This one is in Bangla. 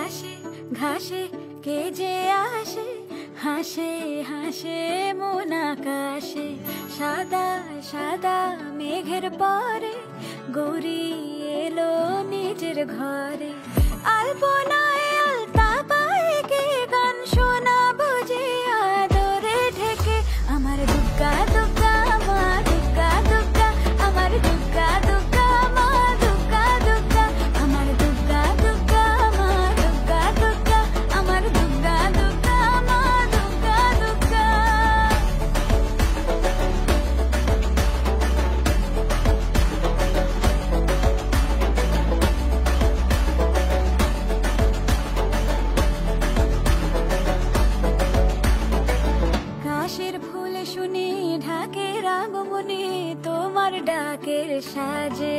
ঘাসে ঘাসে কে যে আসে, হাসে হাসে মন আকাশে। সাদা সাদা মেঘের পরে গৌরী এলো নিজের ঘরে। আলপনায় আলতা পায়ে কে গান শোনাবো যে আদরে ঢেকে। আমার দুগ্গা দুগ্গা মা দুগ্গা দুগ্গা, আমার দুগ্গা দুগ্গা মা দুগ্গা দুগ্গা, আমার দুগ্গা দুগ্গা মা দুগ্গা দুগ্গা, আমার দুগ্গা দুগ্গা মা দুগ্গা দুগ্গা। কাশের ফুল শুনি ঢাকের আগমনে, তোমার ডাকের সাজে